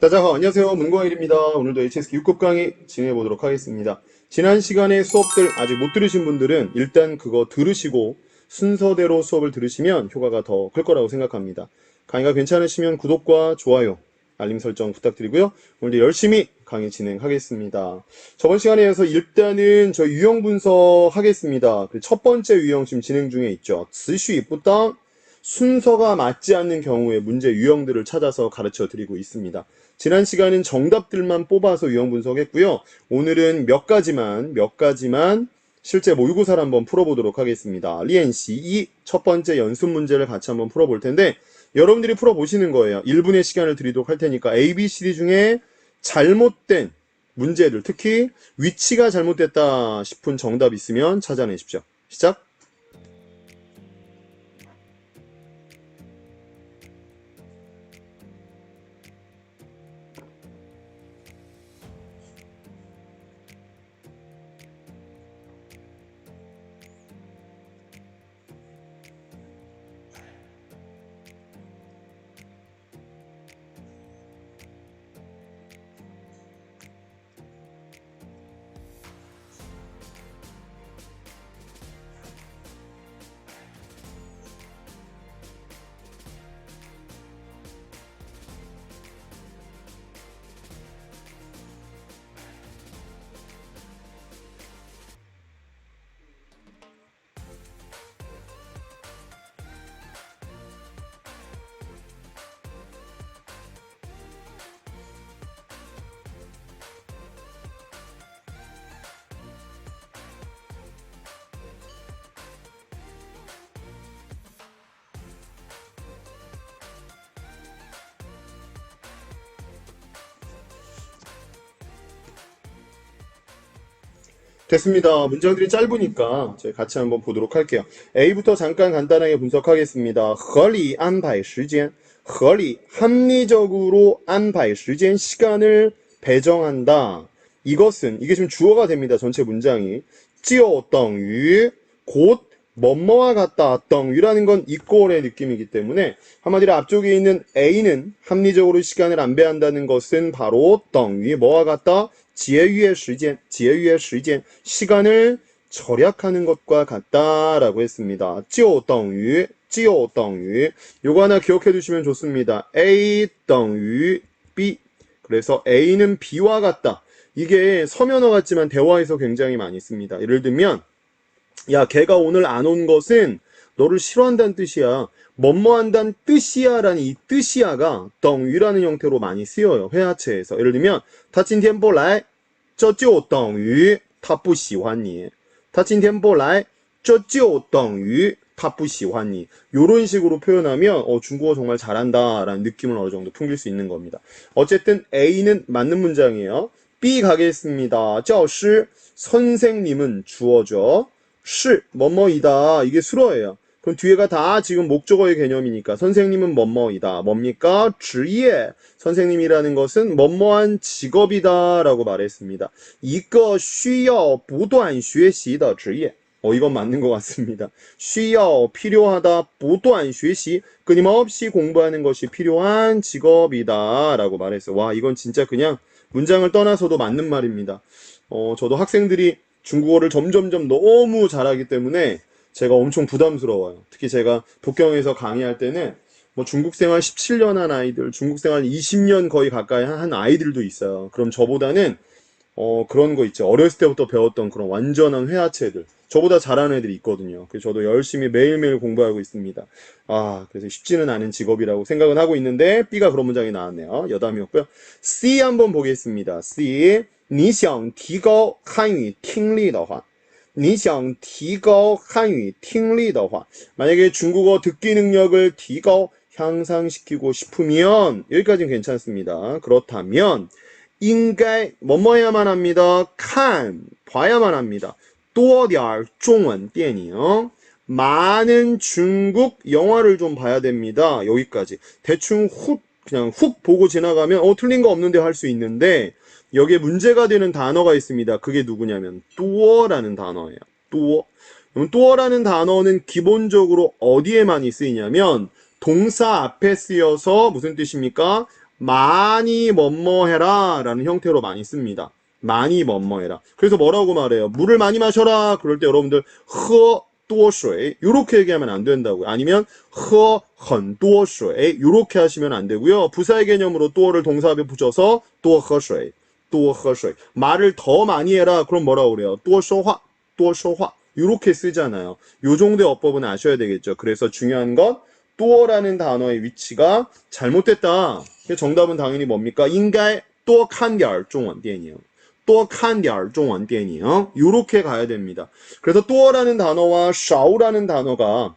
大家好, 안녕하세요. 문광일입니다. 오늘도 HSK 6급 강의 진행해 보도록 하겠습니다. 지난 시간에 수업들 아직 못 들으신 분들은 일단 그거 들으시고 순서대로 수업을 들으시면 효과가 더 클 거라고 생각합니다. 강의가 괜찮으시면 구독과 좋아요, 알림 설정 부탁드리고요. 오늘도 열심히 강의 진행하겠습니다. 저번 시간에 이어서 일단은 저 유형 분석하겠습니다. 첫 번째 유형 지금 진행 중에 있죠. 词序不当 순서가 맞지 않는 경우에 문제 유형들을 찾아서 가르쳐 드리고 있습니다. 지난 시간은 정답들만 뽑아서 유형 분석했고요. 오늘은 몇 가지만 실제 모의고사를 한번 풀어보도록 하겠습니다. 리엔시 2 첫 번째 연습 문제를 같이 한번 풀어볼 텐데 여러분들이 풀어보시는 거예요. 1분의 시간을 드리도록 할 테니까 A, B, C, D 중에 잘못된 문제들, 특히 위치가 잘못됐다 싶은 정답 있으면 찾아내십시오. 시작! 됐습니다. 문제들이 짧으니까 저희 같이 한번 보도록 할게요. A부터 잠깐 간단하게 분석하겠습니다. 合理安排时间, 合理 합리적으로 安排时间 시간을 배정한다. 이것은 이게 지금 주어가 됩니다. 전체 문장이 就等于 곧 뭐뭐와 같다. 等于라는 건 이꼴의 느낌이기 때문에 한마디로 앞쪽에 있는 A는 합리적으로 시간을 안배한다는 것은 바로 等于 뭐와 같다? 节约时间, 节约时间, 시간을 절약하는 것과 같다라고 했습니다. 就等于 요거 하나 기억해 두시면 좋습니다. A 等于 B. 그래서 A는 B와 같다. 이게 서면어 같지만 대화에서 굉장히 많이 씁니다. 예를 들면 야, 걔가 오늘 안 온 것은 너를 싫어한다는 뜻이야. 뭐뭐 한다는 뜻이야 라는 이 뜻이야가 等于라는 형태로 많이 쓰여요. 회화체에서. 예를 들면 他今天不来这就等于他不喜欢你他今天不来这就等于他不喜欢你 요런 식으로 표현하면 중국어 정말 잘한다 라는 느낌을 어느 정도 풍길 수 있는 겁니다. 어쨌든 A는 맞는 문장이에요. B 가겠습니다. 教师 선생님은 주어죠. 是 뭐뭐이다 이게 수어예요. 그럼 뒤에가 다 지금 목적어의 개념이니까 선생님은 뭐뭐이다. 뭡니까? 职业 선생님이라는 것은 뭐뭐한 직업이다 라고 말했습니다. 一个需要不断学习的职业 이건 맞는 것 같습니다. 需要 필요하다 不断学习 끊임없이 공부하는 것이 필요한 직업이다 라고 말했어요. 와 이건 진짜 그냥 문장을 떠나서도 맞는 말입니다. 저도 학생들이 중국어를 점점점 너무 잘하기 때문에 제가 엄청 부담스러워요. 특히 제가 북경에서 강의할 때는 뭐 중국 생활 17년 한 아이들, 중국 생활 20년 거의 가까이 한 아이들도 있어요. 그럼 저보다는 그런 거 있죠. 어렸을 때부터 배웠던 그런 완전한 회화체들. 저보다 잘하는 애들이 있거든요. 그래서 저도 열심히 매일매일 공부하고 있습니다. 그래서 쉽지는 않은 직업이라고 생각은 하고 있는데 B가 그런 문장이 나왔네요. 여담이었고요. C 한번 보겠습니다. C 你想提高汉语听力的话你想提高汉语听力的话 만약에 중국어 듣기 능력을 提高 향상시키고 싶으면 여기까지는 괜찮습니다. 그렇다면 应该 뭐뭐 해야만 합니다. 看 봐야만 합니다. 多点中文电影 많은 중국 영화를 좀 봐야 됩니다. 여기까지 대충 그냥 훅 보고 지나가면 틀린 거 없는데 할 수 있는데 여기에 문제가 되는 단어가 있습니다. 그게 누구냐면 多라는 단어예요. 多. 그럼 多라는 단어는 기본적으로 어디에 많이 쓰이냐면 동사 앞에 쓰여서 무슨 뜻입니까? 많이 뭐뭐해라 라는 형태로 많이 씁니다. 많이 뭐뭐해라. 그래서 뭐라고 말해요? 물을 많이 마셔라. 그럴 때 여러분들 喝多水 이렇게 얘기하면 안 된다고요. 아니면 喝很多水 이렇게 하시면 안 되고요. 부사의 개념으로 또를 동사에 붙여서 多喝水 多喝水 말을 더 많이 해라. 그럼 뭐라고 그래요? 多说话多说话 이렇게 쓰잖아요. 요 정도의 어법은 아셔야 되겠죠. 그래서 중요한 건 또어라는 단어의 위치가 잘못됐다. 정답은 당연히 뭡니까? 应该多看点中文电影多看点中文电影 이렇게 가야 됩니다. 그래서 또어라는 단어와 少라는 단어가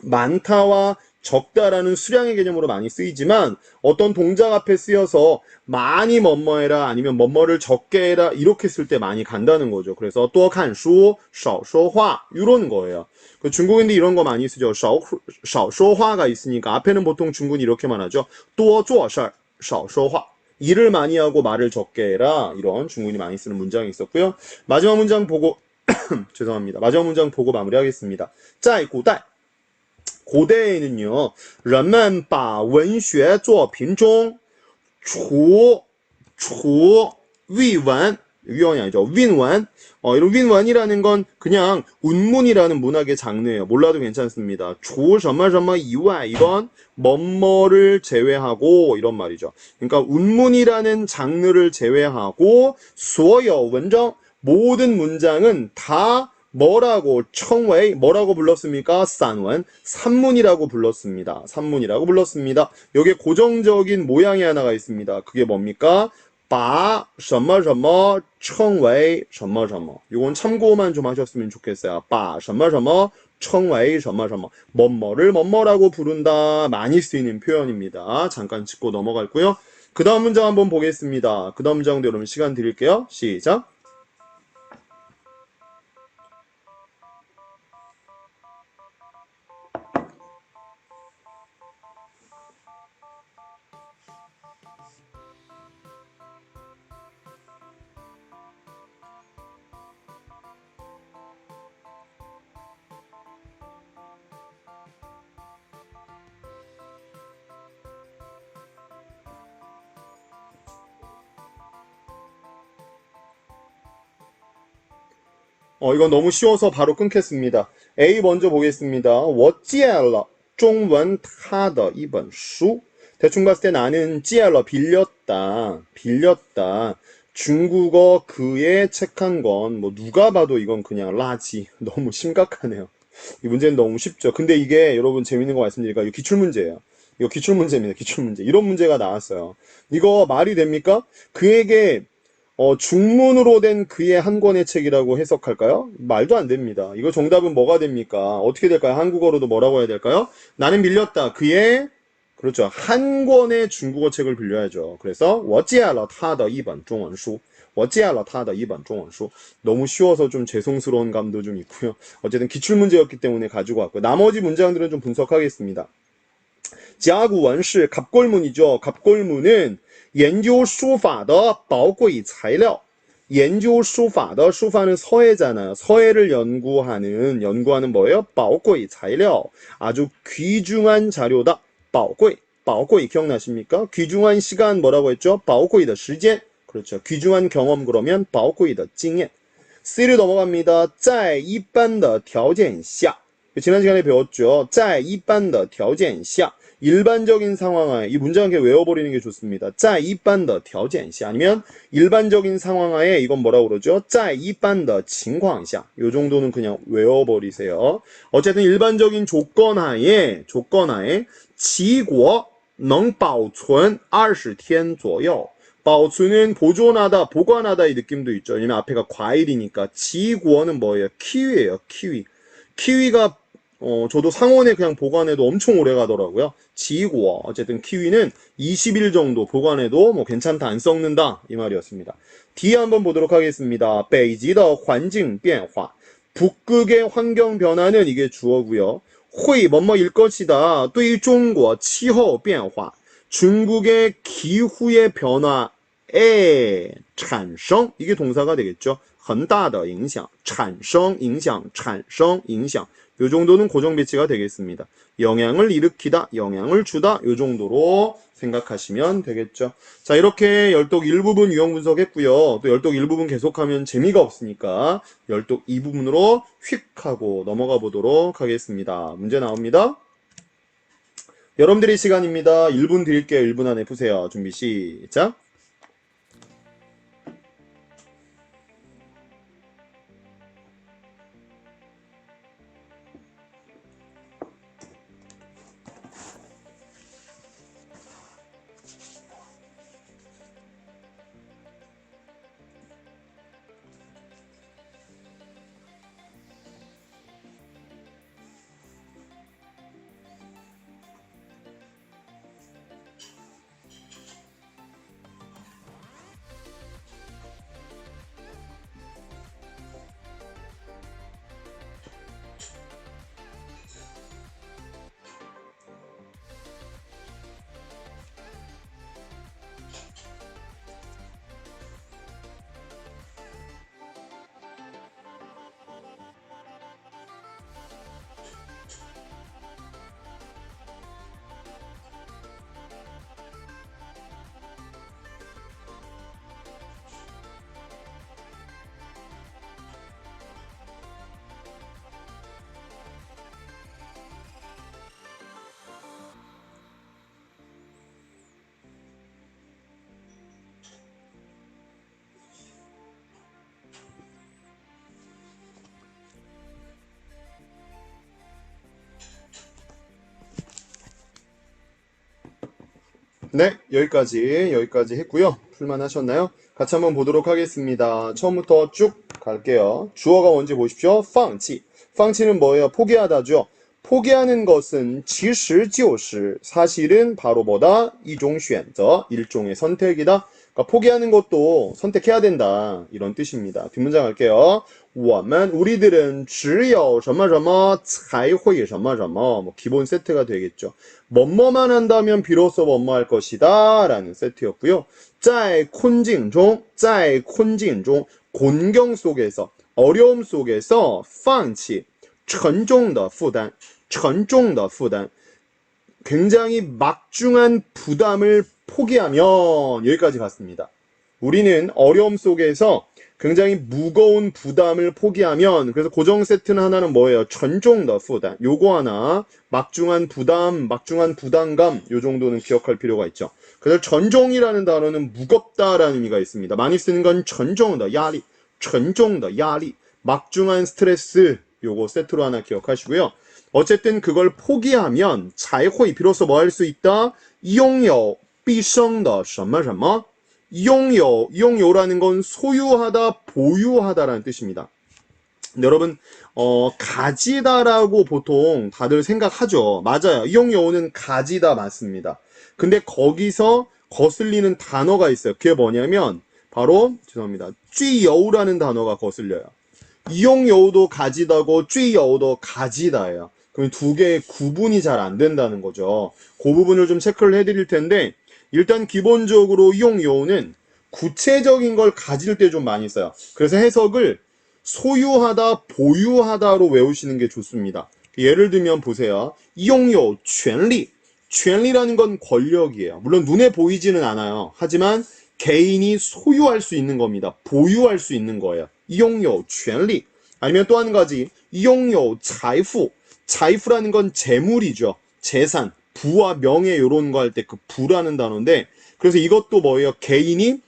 많다와 적다라는 수량의 개념으로 많이 쓰이지만 어떤 동작 앞에 쓰여서 많이 뭐뭐해라 아니면 뭐뭐를 적게 해라 이렇게 쓸 때 많이 간다는 거죠. 그래서 多看书少说话 이런 거예요. 중국인들 이런 거 많이 쓰죠. 少说话가 있으니까 앞에는 보통 중국인 이렇게만 하죠. 多做事少说话 일을 많이 하고 말을 적게 해라 이런 중국인이 많이 쓰는 문장이 있었고요. 마지막 문장 보고 죄송합니다. 마지막 문장 보고 마무리하겠습니다. 在古代 고대에는요, 人们把文学作品中除위원, 위원이 아니죠. 윈원. 이런 윈원이라는 건 그냥 운문이라는 문학의 장르예요. 몰라도 괜찮습니다. 除什么什么以外 이건 뭐뭐를 제외하고 이런 말이죠. 그러니까 운문이라는 장르를 제외하고 所有文章 모든 문장은 다 뭐라고 청웨이 뭐라고 불렀습니까? 산원 산문이라고 불렀습니다. 산문이라고 불렀습니다. 여기에 고정적인 모양이 하나가 있습니다. 그게 뭡니까? 把什么什么称为什么什么 이건 참고만 좀 하셨으면 좋겠어요. 把什么什么称为什么什么 뭐뭐를 뭐뭐라고 부른다 많이 쓰이는 표현입니다. 잠깐 짚고 넘어갈고요. 그 다음 문장 한번 보겠습니다. 그 다음 문장도 여러분 시간 드릴게요. 시작. 이건 너무 쉬워서 바로 끊겠습니다. A 먼저 보겠습니다. 我借了中文他的一本书 대충 봤을 때 나는 借了 빌렸다. 중국어 그의 책 한 권. 뭐 누가 봐도 이건 그냥 라지. 너무 심각하네요. 이 문제는 너무 쉽죠. 근데 이게 여러분 재밌는 거 말씀드리니까 이거 기출문제예요. 이거 기출문제입니다. 기출문제. 이런 문제가 나왔어요. 이거 말이 됩니까? 그에게 중문으로 된 그의 한 권의 책이라고 해석할까요? 말도 안 됩니다. 이거 정답은 뭐가 됩니까? 어떻게 될까요? 한국어로도 뭐라고 해야 될까요? 나는 빌렸다. 그의 그렇죠. 한 권의 중국어 책을 빌려야죠. 그래서 我借了他的一本中文书我借了他的一本中文书 너무 쉬워서 좀 죄송스러운 감도 좀 있고요. 어쨌든 기출문제였기 때문에 가지고 왔고요. 나머지 문장들은 좀 분석하겠습니다. 甲骨文是 갑골문이죠. 갑골문은 研究书法的宝贵材料 研究书法的 书法는 서예잖아요. 서예를 연구하는 뭐예요? 宝贵材料 아주 귀중한 자료다. 宝贵 기억나십니까? 귀중한 시간 뭐라고 했죠? 宝贵的时间 그렇죠. 귀중한 경험 그러면 宝贵的经验 C를 넘어갑니다. 在一般的条件下 지난 시간에 배웠죠. 在一般的条件下 일반적인 상황하에 이 문장 그냥 외워버리는 게 좋습니다. 在一般的条件下 아니면 일반적인 상황하에 이건 뭐라고 그러죠? 在一般的情况下 요 정도는 그냥 외워버리세요. 어쨌든 일반적인 조건하에 齐国能保存20天左右 保存은 보존하다, 보관하다 이 느낌도 있죠. 왜냐면 앞에가 과일이니까. 지구어는 뭐예요? 키위예요, 키위. 키위가 저도 상온에 그냥 보관해도 엄청 오래 가더라고요. 지구어. 어쨌든 키위는 20일 정도 보관해도 뭐 괜찮다, 안 썩는다 이 말이었습니다. 뒤에 한번 보도록 하겠습니다. 北极的环境变化 북극의 환경 변화는 이게 주어고요. 会 뭐뭐일 것이다. 对于中国气候变化 중국의 기후의 변화에 产生 이게 동사가 되겠죠. 很大的影响 产生影响요 정도는 고정 배치가 되겠습니다. 영향을 일으키다, 영향을 주다, 요 정도로 생각하시면 되겠죠. 자, 이렇게 열독 1부분 유형 분석했고요. 또 열독 1부분 계속하면 재미가 없으니까 열독 2부분으로 휙 하고 넘어가 보도록 하겠습니다. 문제 나옵니다. 여러분들의 시간입니다. 1분 드릴게요. 1분 안에 푸세요. 준비 시작. 네, 여기까지 했고요. 풀만 하셨나요? 같이 한번 보도록 하겠습니다. 처음부터 쭉 갈게요. 주어가 뭔지 보십시오. 放弃. 放弃는 뭐예요? 포기하다죠. 포기하는 것은 其实就是 사실은 바로 뭐다? 一种选择, 일종의 선택이다. 그러니까 포기하는 것도 선택해야 된다. 이런 뜻입니다. 뒷문장 갈게요. 我们 우리들은 只有什么什么才会什么什么 뭐 기본 세트가 되겠죠. 뭐뭐만 한다면 비로소 뭐뭐 할 것이다 라는 세트였고요. 在困境中 곤경 속에서 어려움 속에서 放弃沉重的负担 굉장히 막중한 부담을 포기하면 여기까지 갔습니다. 우리는 어려움 속에서 굉장히 무거운 부담을 포기하면 그래서 고정 세트는 하나는 뭐예요? 沉重的负担 요거 하나 막중한 부담, 막중한 부담감 요 정도는 기억할 필요가 있죠. 그래서 沉重이라는 단어는 무겁다라는 의미가 있습니다. 많이 쓰는 건 沉重的压力 막중한 스트레스 요거 세트로 하나 기억하시고요. 어쨌든 그걸 포기하면 才会 비로소 뭐 할 수 있다? 拥有毕生的什么什么 拥有라는 건 소유하다, 보유하다라는 뜻입니다. 근데 여러분 가지다라고 보통 다들 생각하죠. 맞아요. 拥有는 가지다 맞습니다. 근데 거기서 거슬리는 단어가 있어요. 그게 뭐냐면 바로 죄송합니다. 具有라는 단어가 거슬려요. 拥有도 가지다고 具有도 가지다예요. 그럼 두 개의 구분이 잘 안 된다는 거죠. 그 부분을 좀 체크를 해드릴 텐데 일단 기본적으로 拥有는 구체적인 걸 가질 때 좀 많이 써요. 그래서 해석을 소유하다, 보유하다로 외우시는 게 좋습니다. 예를 들면 보세요. 拥有权利 权利라는 건 권력이에요. 물론 눈에 보이지는 않아요. 하지만 개인이 소유할 수 있는 겁니다. 보유할 수 있는 거예요. 拥有权利 아니면 또 한 가지 拥有财富 财富라는 건 재물이죠. 재산, 부와 명예 이런 거 할 때 그 부라는 단어인데 그래서 이것도 뭐예요? 개인이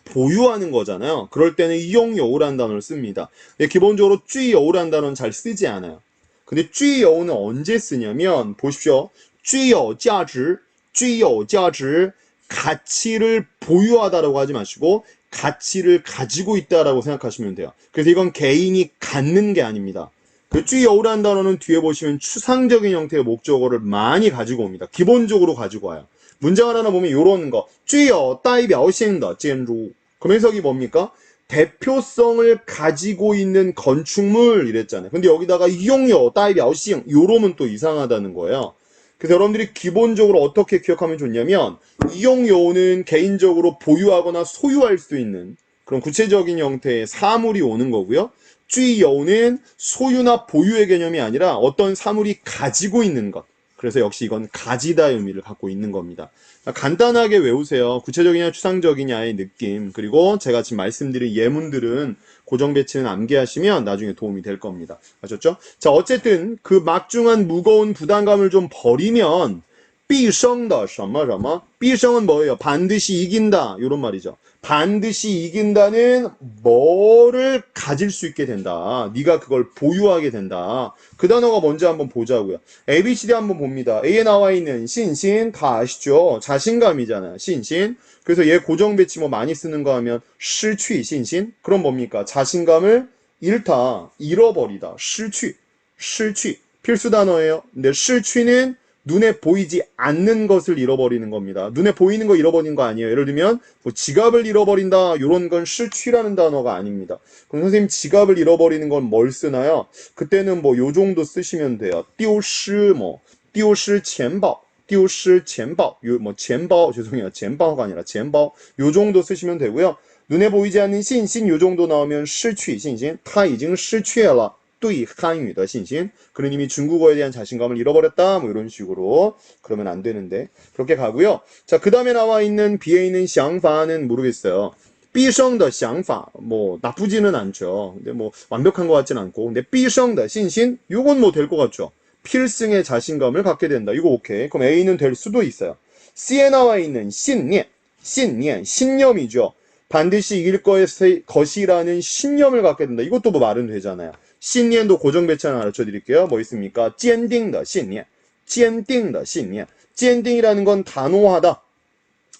보유하는 거잖아요. 그럴 때는 拥有라는 단어를 씁니다. 근데 기본적으로 具有라는 단어는 잘 쓰지 않아요. 근데 具有는 언제 쓰냐면 보십시오. 具有价值 가치를 보유하다라고 하지 마시고 가치를 가지고 있다라고 생각하시면 돼요. 그래서 이건 개인이 갖는 게 아닙니다. 그 具有라는 단어는 뒤에 보시면 추상적인 형태의 목적어를 많이 가지고 옵니다. 기본적으로 가지고 와요. 문장을 하나 보면 이런 거 具有代表性的建筑 그럼 해석이 뭡니까? 대표성을 가지고 있는 건축물 이랬잖아요. 근데 여기다가 拥有代表性 요러면 또 이상하다는 거예요. 그래서 여러분들이 기본적으로 어떻게 기억하면 좋냐면 拥有는 개인적으로 보유하거나 소유할 수 있는 그런 구체적인 형태의 사물이 오는 거고요. 쥐요는 소유나 보유의 개념이 아니라 어떤 사물이 가지고 있는 것. 그래서 역시 이건 가지다의 의미를 갖고 있는 겁니다. 간단하게 외우세요. 구체적이냐 추상적이냐의 느낌. 그리고 제가 지금 말씀드린 예문들은 고정 배치는 암기하시면 나중에 도움이 될 겁니다. 아셨죠? 자, 어쨌든 그 막중한 무거운 부담감을 좀 버리면 必胜的什么什么 必胜은 뭐예요? 반드시 이긴다 이런 말이죠. 반드시 이긴다는 뭐를 가질 수 있게 된다. 네가 그걸 보유하게 된다. 그 단어가 뭔지 한번 보자고요. ABCD 한번 봅니다. A에 나와 있는 신신 다 아시죠? 자신감이잖아요. 신신. 그래서 얘 고정 배치 뭐 많이 쓰는 거 하면 失去 신신. 그럼 뭡니까? 자신감을 잃다, 잃어버리다. 失去 필수 단어예요. 근데 失去는 눈에 보이지 않는 것을 잃어버리는 겁니다. 눈에 보이는 거 잃어버린 거 아니에요. 예를 들면 뭐 지갑을 잃어버린다 이런 건 실취라는 단어가 아닙니다. 그럼 선생님 지갑을 잃어버리는 건 뭘 쓰나요? 그때는 뭐 요 정도 쓰시면 돼요. 丢失 뭐 丢失 钱包 丢失 钱包 뭐 钱包 죄송해요. 钱包가 아니라 钱包 요 정도 쓰시면 되고요. 눈에 보이지 않는 신신 요 정도 나오면 失去 신신 他已经失去了对汉语的信心. 그런 이미 중국어에 대한 자신감을 잃어버렸다. 뭐 이런 식으로. 그러면 안 되는데. 그렇게 가고요. 자, 그 다음에 나와 있는 비에 있는 想法는 모르겠어요. 毕生的想法 뭐 나쁘지는 않죠. 근데 뭐 완벽한 것 같진 않고. 근데 毕生的信心 요건 뭐 될 것 같죠. 필승의 자신감을 갖게 된다. 이거 오케이. 그럼 A는 될 수도 있어요. C에 나와 있는 信念 신념이죠. 반드시 이길 것이라는 신념을 갖게 된다. 이것도 뭐 말은 되잖아요. 신념도 고정 배치 하나 가르쳐 드릴게요. 뭐 있습니까? 坚定的信念 坚定的信念 坚定이라는 건 단호하다,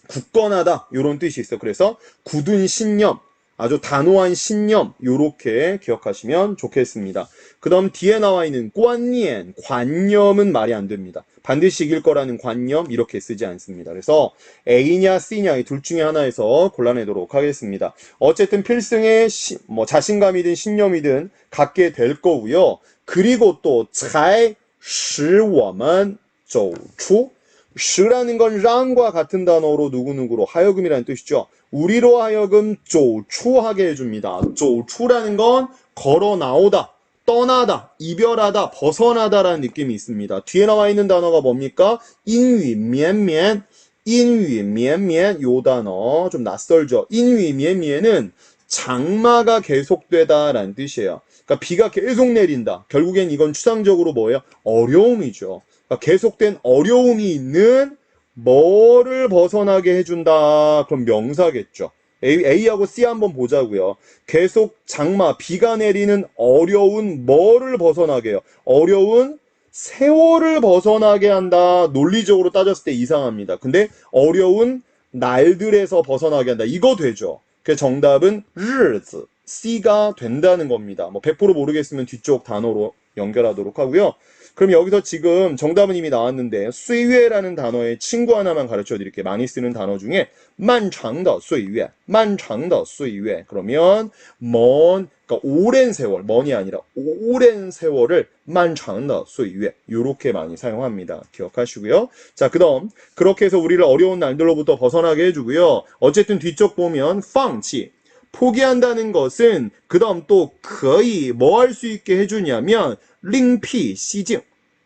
굳건하다 이런 뜻이 있어요. 그래서 굳은 신념, 아주 단호한 신념 요렇게 기억하시면 좋겠습니다. 그 다음 뒤에 나와 있는 观念 관념은 말이 안 됩니다. 반드시 이길 거라는 관념 이렇게 쓰지 않습니다. 그래서 A냐 C냐 이 둘 중에 하나에서 골라내도록 하겠습니다. 어쨌든 필승의 뭐 자신감이든 신념이든 갖게 될 거고요. 그리고 또 才使我们走出 시라는 건 랑과 같은 단어로 누구누구로 하여금이라는 뜻이죠. 우리로 하여금 조추하게 해줍니다. 조추라는 건 걸어 나오다, 떠나다, 이별하다, 벗어나다라는 느낌이 있습니다. 뒤에 나와 있는 단어가 뭡니까? 인위면면, 인위면면 요 단어 좀 낯설죠. 인위면면은 장마가 계속되다라는 뜻이에요. 그러니까 비가 계속 내린다. 결국엔 이건 추상적으로 뭐예요? 어려움이죠. 그러니까 계속된 어려움이 있는 뭐를 벗어나게 해준다. 그럼 명사겠죠. A하고 C 한번 보자고요. 계속 장마, 비가 내리는 어려운 뭐를 벗어나게 해요. 어려운 세월을 벗어나게 한다. 논리적으로 따졌을 때 이상합니다. 근데 어려운 날들에서 벗어나게 한다. 이거 되죠. 그래서 정답은 日子 C가 된다는 겁니다. 뭐 100% 모르겠으면 뒤쪽 단어로 연결하도록 하고요. 그럼 여기서 지금 정답은 이미 나왔는데 岁月라는 단어의 친구 하나만 가르쳐 드릴게요. 많이 쓰는 단어 중에 漫长的岁月 漫长的岁月 그러면 그러니까 오랜 세월, 먼이 아니라 오랜 세월을 漫长的岁月 요렇게 많이 사용합니다. 기억하시고요. 자, 그다음 그렇게 해서 우리를 어려운 날들로부터 벗어나게 해주고요. 어쨌든 뒤쪽 보면 放弃 포기한다는 것은 그 다음 또 거의 뭐 할 수 있게 해주냐면 另辟蹊径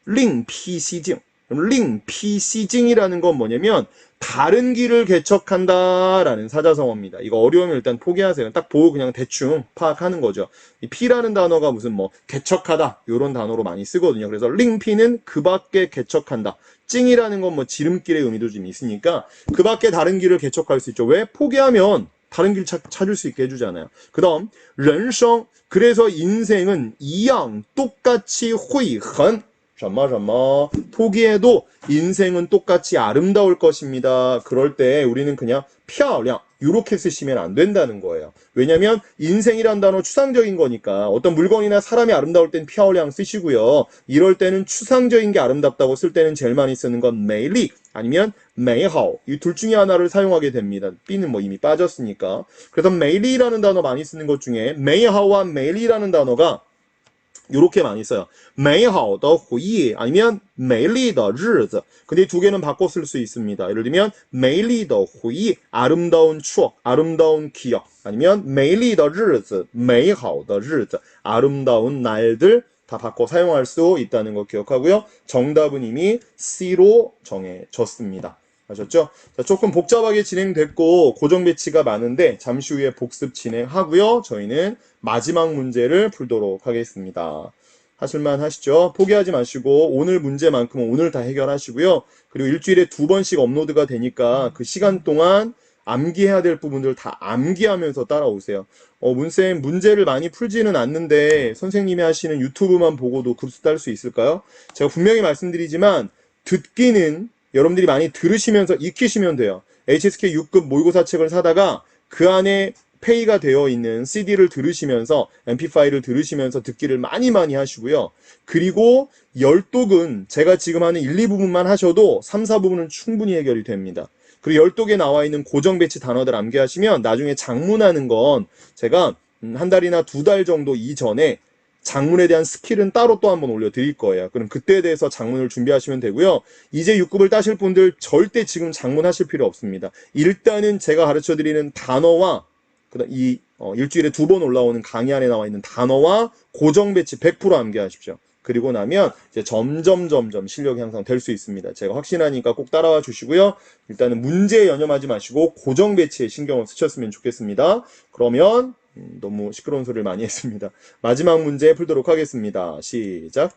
另辟蹊径 另辟蹊径이라는 건 뭐냐면 다른 길을 개척한다라는 사자성어입니다. 이거 어려우면 일단 포기하세요. 딱 보고 그냥 대충 파악하는 거죠. 이 피라는 단어가 무슨 뭐 개척하다 이런 단어로 많이 쓰거든요. 그래서 링피는 그 밖에 개척한다. 찡이라는 건 뭐 지름길의 의미도 좀 있으니까 그 밖에 다른 길을 개척할 수 있죠. 왜? 포기하면 다른 길 찾을 수 있게 해주잖아요. 그 다음 人生 그래서 인생은 이양 똑같이 会很 포기해도 인생은 똑같이 아름다울 것입니다. 그럴 때 우리는 그냥 漂亮 이렇게 쓰시면 안 된다는 거예요. 왜냐면 인생이란 단어 추상적인 거니까 어떤 물건이나 사람이 아름다울 땐 漂亮 쓰시고요. 이럴 때는 추상적인 게 아름답다고 쓸 때는 제일 많이 쓰는 건 美丽 아니면 美好 이 둘 중에 하나를 사용하게 됩니다. B는 뭐 이미 빠졌으니까. 그래서 美丽라는 단어 많이 쓰는 것 중에 美好와 美丽라는 단어가 요렇게 많이 써요. 美好的回忆 아니면 美丽的日子. 근데 두 개는 바꿔 쓸 수 있습니다. 예를 들면 美丽的回忆 아름다운 추억, 아름다운 기억. 아니면 美丽的日子 美好的日子 아름다운 날들 다 바꿔 사용할 수 있다는 거 기억하고요. 정답은 이미 C로 정해졌습니다. 아셨죠? 자, 조금 복잡하게 진행됐고 고정 배치가 많은데 잠시 후에 복습 진행하고요. 저희는 마지막 문제를 풀도록 하겠습니다. 하실만 하시죠? 포기하지 마시고 오늘 문제만큼은 오늘 다 해결하시고요. 그리고 일주일에 2번씩 업로드가 되니까 그 시간 동안 암기해야 될 부분들 다 암기하면서 따라오세요. 문쌤 문제를 많이 풀지는 않는데 선생님이 하시는 유튜브만 보고도 급수 딸 수 있을까요? 제가 분명히 말씀드리지만 듣기는 여러분들이 많이 들으시면서 익히시면 돼요. HSK 6급 모의고사 책을 사다가 그 안에 페이가 되어 있는 CD를 들으시면서 MP5를 들으시면서 듣기를 많이 하시고요. 그리고 열독은 제가 지금 하는 1, 2부분만 하셔도 3, 4부분은 충분히 해결이 됩니다. 그리고 열독에 나와 있는 고정 배치 단어들 암기하시면 나중에 장문하는 건 제가 한 달이나 2달 정도 이전에 장문에 대한 스킬은 따로 또 한번 올려드릴 거예요. 그럼 그때에 대해서 장문을 준비하시면 되고요. 이제 6급을 따실 분들 절대 지금 장문하실 필요 없습니다. 일단은 제가 가르쳐드리는 단어와 이 일주일에 2번 올라오는 강의 안에 나와 있는 단어와 고정 배치 100% 암기하십시오. 그리고 나면 이제 점점 실력 향상 될 수 있습니다. 제가 확신하니까 꼭 따라와 주시고요. 일단은 문제에 연연하지 마시고 고정 배치에 신경을 쓰셨으면 좋겠습니다. 그러면 너무 시끄러운 소리를 많이 했습니다. 마지막 문제 풀도록 하겠습니다. 시작.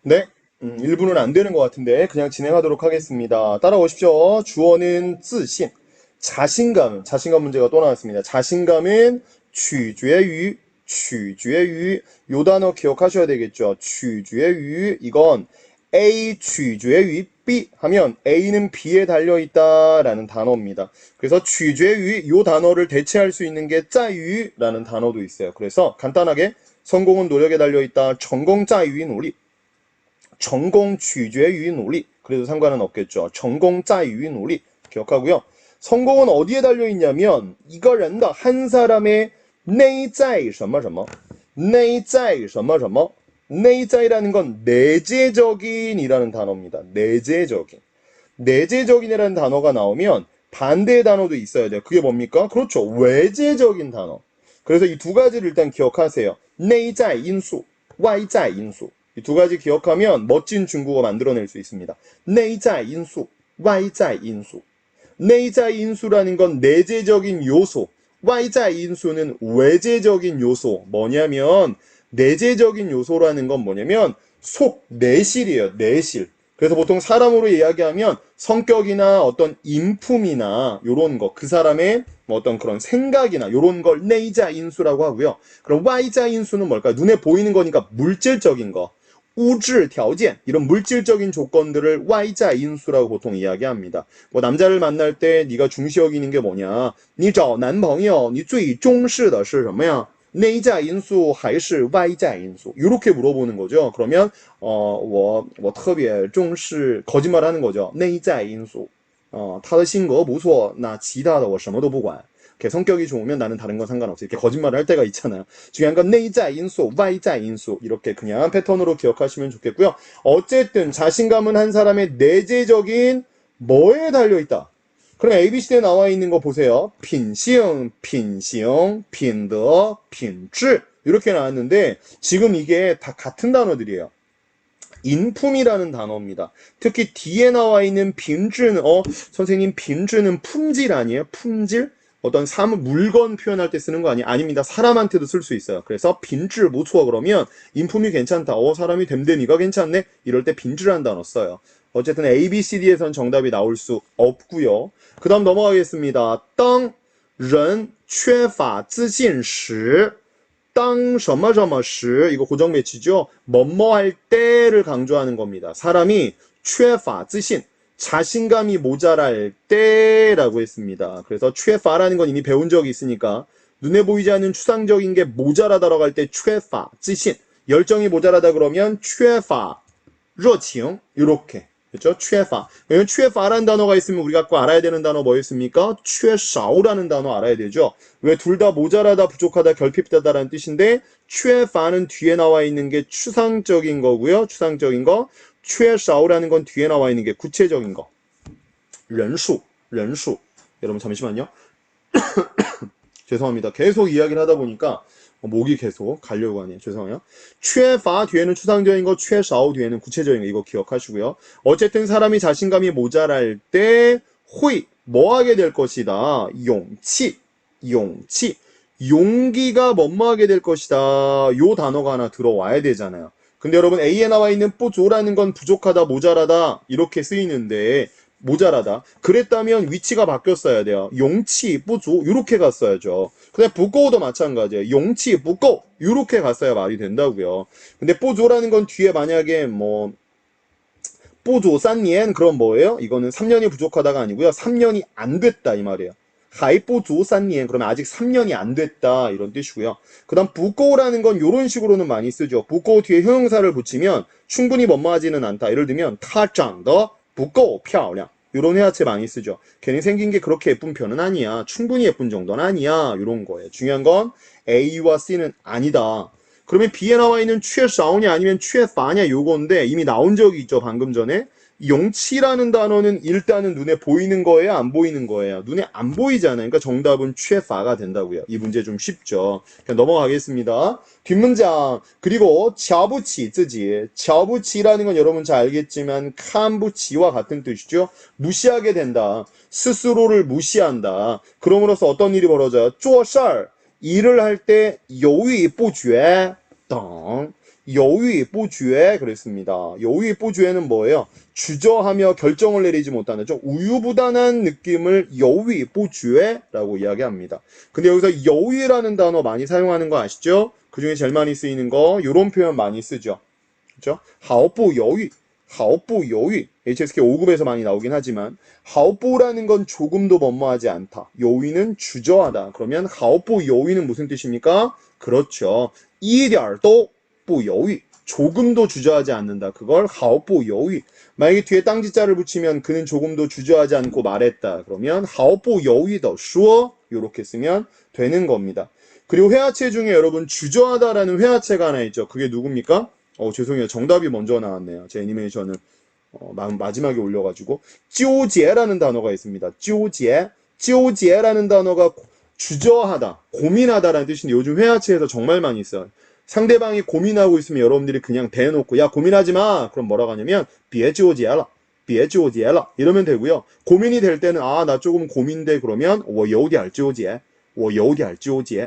네. 1분은 안 되는 것 같은데 그냥 진행하도록 하겠습니다. 따라오십시오. 주어는 自信. 자신감 문제가 또 나왔습니다. 자신감은 取决于요 단어 기억하셔야 되겠죠. 取决于 이건 A 取决于 B 하면 A는 B에 달려있다라는 단어입니다. 그래서 取决于요 단어를 대체할 수 있는 게 在于라는 단어도 있어요. 그래서 간단하게 성공은 노력에 달려있다. 成功在于努力. 成功取决于努力. 그래도 상관은 없겠죠. 成功在于努力. 기억하고요. 성공은 어디에 달려있냐면 이거는 한 사람의 内在什么什么内在什么什么 내자이라는 건 내재적인이라는 단어입니다. 내재적인이라는 단어가 나오면 반대의 단어도 있어야 돼요. 그게 뭡니까? 그렇죠. 외재적인 단어. 그래서 이 두 가지를 일단 기억하세요. 内在因素, 外在因素. 이 두 가지 기억하면 멋진 중국어 만들어낼 수 있습니다. 内在因素, 外在因素. 内在因素라는 건 내재적인 요소, 外在因素는 외재적인 요소. 뭐냐면 내재적인 요소라는 건 뭐냐면 내실이에요. 내실. 그래서 보통 사람으로 이야기하면 성격이나 어떤 인품이나 요런 거, 그 사람의 어떤 그런 생각이나 요런 걸 내자 인수라고 하고요. 그럼 와이자 인수는 뭘까요? 눈에 보이는 거니까 물질적인 거. 우질, 条件 이런 물질적인 조건들을 와이자 인수라고 보통 이야기합니다. 뭐 남자를 만날 때 네가 중시 여기는 게 뭐냐? 你找男朋友你最重视的是什么呀?内在因素还是外在因素? 이렇게 물어보는 거죠. 그러면 我特别重视 거짓말하는 거죠. 内在因素. 他的性格不错, 나 其他的我什么都不管. 성격이 좋으면 나는 다른 건 상관없어. 이렇게 거짓말을 할 때가 있잖아요. 중요한 건 내자 인수,外在 인수. 이렇게 그냥 패턴으로 기억하시면 좋겠고요. 어쨌든 자신감은 한 사람의 내재적인 뭐에 달려있다. 그럼 ABC에 나와 있는 거 보세요. 品性, 品德, 品质. 이렇게 나왔는데 지금 이게 다 같은 단어들이에요. 인품이라는 단어입니다. 특히 뒤에 나와 있는 品质는 선생님 品质는 품질 아니에요? 품질? 어떤 물건 표현할 때 쓰는 거 아닙니다. 사람한테도 쓸 수 있어요. 그래서 品质不错 그러면 인품이 괜찮다. 사람이 댐댐이가 괜찮네. 이럴 때 品质라는 단어 써요. 어쨌든 A, B, C, D에선 정답이 나올 수 없고요. 그 다음 넘어가겠습니다. 当人缺乏自信时 当什么什么时 이거 고정 배치죠. 뭐뭐 할 때를 강조하는 겁니다. 사람이 缺乏自信 자신감이 모자랄 때라고 했습니다. 그래서 缺乏라는 건 이미 배운 적이 있으니까 눈에 보이지 않는 추상적인 게 모자라다라고 할 때 缺乏自信 열정이 모자라다 그러면 缺乏热情 이렇게 그렇죠? 缺乏 왜냐면 缺乏라는 단어가 있으면 우리가 꼭 알아야 되는 단어 뭐였습니까? 缺少라는 단어 알아야 되죠. 왜 둘 다 모자라다 부족하다 결핍되다라는 뜻인데 缺乏는 뒤에 나와 있는 게 추상적인 거고요. 추상적인 거 缺少라는 건 뒤에 나와 있는 게 구체적인 거. 人数. 여러분 잠시만요. 죄송합니다. 계속 이야기를 하다 보니까 목이 계속 가려고 하네요. 죄송해요. 缺乏 뒤에는 추상적인 거, 缺少 뒤에는 구체적인 거 이거 기억하시고요. 어쨌든 사람이 자신감이 모자랄 때 회, 뭐 하게 될 것이다. 용치. 용기가 뭐뭐 하게 될 것이다. 요 단어가 하나 들어와야 되잖아요. 근데 여러분 A에 나와 있는 不足라는 건 부족하다, 모자라다 이렇게 쓰이는데 모자라다. 그랬다면 위치가 바뀌었어야 돼요. 용치, 不足 이렇게 갔어야죠. 근데 不够도 마찬가지예요. 용치, 不够 이렇게 갔어야 말이 된다고요. 근데 不足라는 건 뒤에 만약에 不足 3年 그럼 뭐예요? 이거는 3년이 부족하다가 아니고요. 3년이 안 됐다 이 말이에요. 还不足 3年 그러면 아직 3년이 안 됐다 이런 뜻이고요. 그 다음 不够라는 건 이런 식으로는 많이 쓰죠. 不够 뒤에 형용사를 붙이면 충분히 뭐뭐하지는 않다. 예를 들면 她长得不够漂亮 이런 회화체 많이 쓰죠. 걔는 생긴 게 그렇게 예쁜 편은 아니야. 충분히 예쁜 정도는 아니야. 이런 거예요. 중요한 건 A와 C는 아니다. 그러면 B에 나와 있는 缺少냐 아니면 缺乏냐 요건데 이미 나온 적이 있죠. 방금 전에. 용치라는 단어는 일단은 눈에 보이는 거예요? 안 보이는 거예요? 눈에 안 보이잖아요. 그러니까 정답은 缺乏가 된다고요. 이 문제 좀 쉽죠. 그냥 넘어가겠습니다. 뒷문장. 그리고 瞧不起自己. 瞧不起라는 건 여러분 잘 알겠지만 看不起와 같은 뜻이죠. 무시하게 된다. 스스로를 무시한다. 그럼으로써 어떤 일이 벌어져요? 做事儿 일을 할 때 犹豫不决等 犹豫不决 그랬습니다. 犹豫不决는 뭐예요? 주저하며 결정을 내리지 못하는 좀 우유부단한 느낌을 犹豫不决라고 이야기합니다. 근데 여기서 犹豫라는 단어 많이 사용하는 거 아시죠? 그 중에 제일 많이 쓰이는 거 이런 표현 많이 쓰죠. 그렇죠? 毫不犹豫, 毫不犹豫 HSK 5급에서 많이 나오긴 하지만 毫不라는 건 조금도 뭐뭐하지 않다. 犹豫는 주저하다. 그러면 毫不犹豫는 무슨 뜻입니까? 그렇죠. 一点都不犹豫 조금도 주저하지 않는다. 그걸 毫不犹豫 만약에 뒤에 땅지자를 붙이면 그는 조금도 주저하지 않고 말했다. 그러면 毫不犹豫地说 이렇게 쓰면 되는 겁니다. 그리고 회화체 중에 여러분 주저하다라는 회화체가 하나 있죠. 그게 누굽니까? 죄송해요. 정답이 먼저 나왔네요. 제 애니메이션을 마지막에 올려가지고 纠结라는 단어가 있습니다. 纠结라는 단어가 주저하다, 고민하다라는 뜻인데 요즘 회화체에서 정말 많이 써요. 상대방이 고민하고 있으면 여러분들이 그냥 대놓고 야 고민하지 마. 그럼 뭐라고 하냐면 别纠结了 이러면 되고요. 고민이 될 때는 나 조금 고민돼 그러면 我有点纠结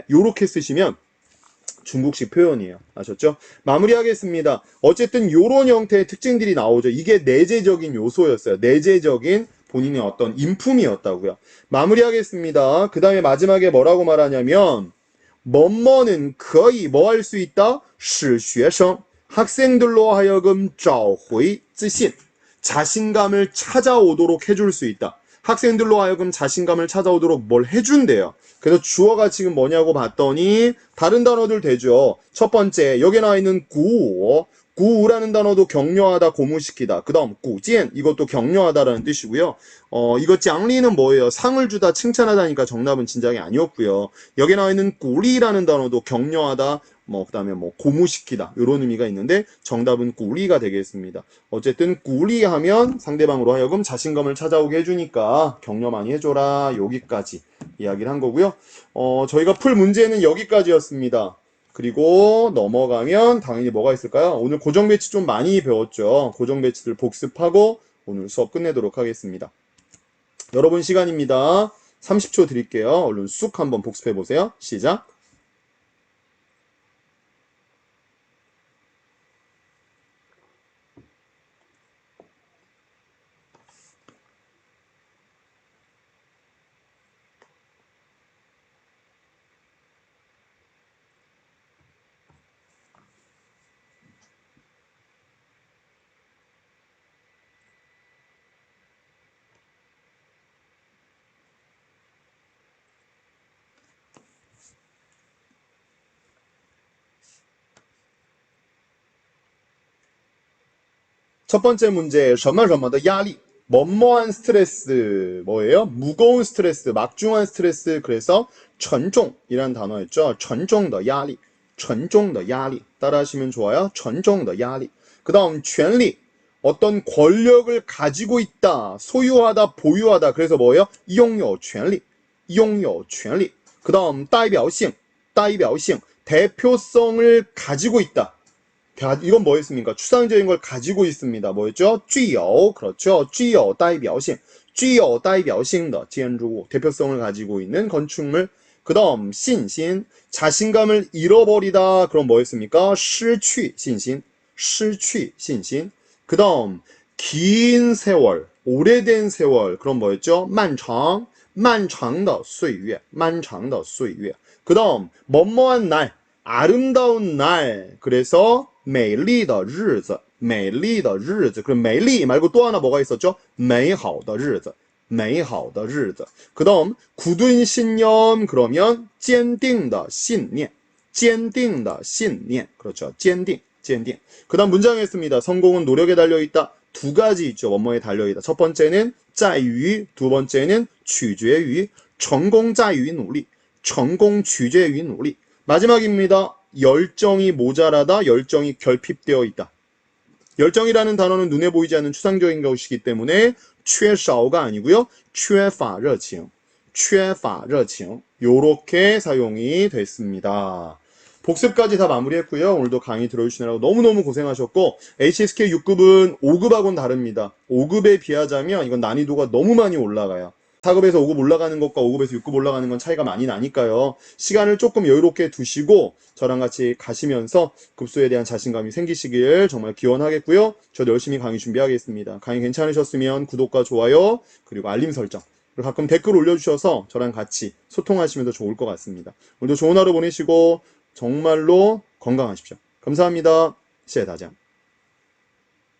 요렇게 쓰시면 중국식 표현이에요. 아셨죠? 마무리하겠습니다. 어쨌든 요런 형태의 특징들이 나오죠. 이게 내재적인 요소였어요. 내재적인 본인의 어떤 인품이었다고요. 마무리하겠습니다. 그 다음에 마지막에 뭐라고 말하냐면 뭐뭐는 거의 뭐 할 수 있다? 使学生 학생들로 하여금 找回自信 자신감을 찾아오도록 해줄 수 있다. 학생들로 하여금 자신감을 찾아오도록 뭘 해준대요. 그래서 주어가 지금 뭐냐고 봤더니 다른 단어들 되죠. 첫 번째 여기에 나와 있는 구우, 구우라는 단어도 격려하다, 고무시키다. 그 다음 구젠, 이것도 격려하다라는 뜻이고요. 이거 짱리는 뭐예요? 상을 주다, 칭찬하다니까 정답은 진작에 아니었고요. 여기에 나와 있는 꾸리라는 단어도 격려하다, 그 다음에 고무시키다 이런 의미가 있는데 정답은 꾸리가 되겠습니다. 어쨌든 꾸리하면 상대방으로 하여금 자신감을 찾아오게 해주니까 격려 많이 해줘라, 여기까지 이야기를 한 거고요. 저희가 풀 문제는 여기까지였습니다. 그리고 넘어가면 당연히 뭐가 있을까요? 오늘 고정 배치 좀 많이 배웠죠. 고정 배치들 복습하고 오늘 수업 끝내도록 하겠습니다. 여러분 시간입니다. 30초 드릴게요. 얼른 쑥 한번 복습해 보세요. 시작. 첫 번째 문제, 什么什么的压力. 뭐뭐한 스트레스, 뭐예요? 무거운 스트레스, 막중한 스트레스. 그래서 沉重이란 단어였죠. 沉重的压力, 沉重的压力. 따라하시면 좋아요. 沉重的压力. 그 다음 权力, 어떤 권력을 가지고 있다, 소유하다, 보유하다. 그래서 뭐예요? 拥有权力, 拥有权力. 그 다음 代表性, 代表性, 대표성을 가지고 있다. 이건 뭐였습니까? 추상적인 걸 가지고 있습니다. 뭐였죠? 具有, 그렇죠. 具有代表性, 具有代表性的建筑物, 대표성을 가지고 있는 건축물. 그 다음 信心, 자신감을 잃어버리다. 그럼 뭐였습니까? 失去信心, 失去信心. 그 다음 긴 세월, 오래된 세월. 그럼 뭐였죠? 漫长, 漫长的岁月, 漫长的岁月. 그 다음 뭐뭐한 날, 아름다운 날. 그래서 美丽的日子, 美丽的日子. 그럼 美丽 말고 또 하나 뭐가 있었죠? 美好的日子, 美好的日子. 그 다음 굳은 신념. 그러면 坚定的信念, 坚定的信念. 그렇죠. 坚定, 坚定. 그 다음 문장에 있습니다. 성공은 노력에 달려있다. 두 가지 있죠. 뭐뭐에 달려있다. 첫 번째는 在于, 두 번째는 取决于. 成功在于努力, 成功取决于努力. 마지막입니다. 열정이 모자라다, 열정이 결핍되어 있다. 열정이라는 단어는 눈에 보이지 않는 추상적인 것이기 때문에 缺少가 아니고요. 缺乏热情, 缺乏热情. 요렇게 사용이 됐습니다. 복습까지 다 마무리했고요. 오늘도 강의 들어주시느라고 너무너무 고생하셨고, HSK 6급은 5급하고는 다릅니다. 5급에 비하자면 이건 난이도가 너무 많이 올라가요. 4급에서 5급 올라가는 것과 5급에서 6급 올라가는 건 차이가 많이 나니까요. 시간을 조금 여유롭게 두시고 저랑 같이 가시면서 급수에 대한 자신감이 생기시길 정말 기원하겠고요. 저도 열심히 강의 준비하겠습니다. 강의 괜찮으셨으면 구독과 좋아요, 그리고 알림 설정, 그리고 가끔 댓글 올려주셔서 저랑 같이 소통하시면 더 좋을 것 같습니다. 오늘도 좋은 하루 보내시고 정말로 건강하십시오. 감사합니다. 谢谢大家。